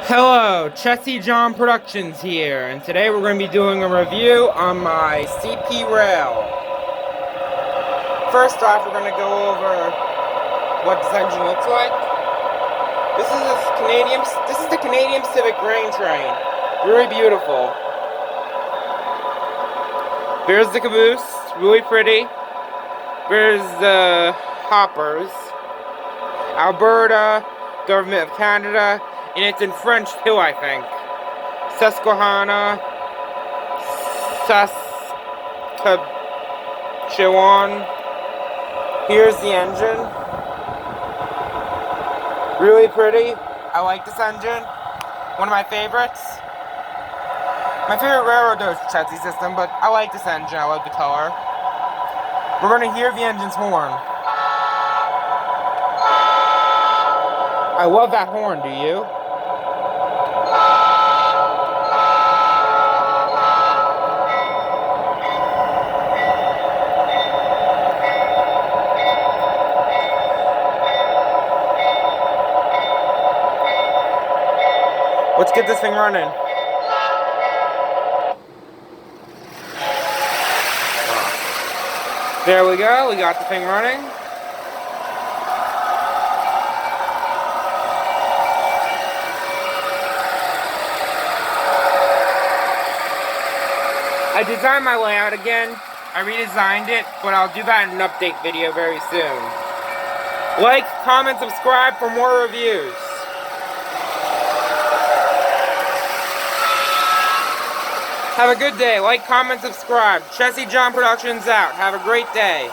Hello, Chessie John Productions here, and today we're going to be doing a review on my CP Rail. First off, we're going to go over what this engine looks like. This is the Canadian Civic grain train. Really beautiful. There's the caboose, really pretty. There's the hoppers. Alberta, Government of Canada. And it's in French too, I think. Susquehanna, Saskatchewan. Here's the engine. Really pretty. I like this engine. One of my favorites. My favorite railroad is the chassis system, but I like this engine. I like the color. We're going to hear the engine's horn. I love that horn, do you? Let's get this thing running. There we go, we got the thing running. I designed my layout again. I redesigned it, but I'll do that in an update video very soon. Like, comment, subscribe for more reviews. Have a good day. Like, comment, subscribe. Chessie John Productions out. Have a great day.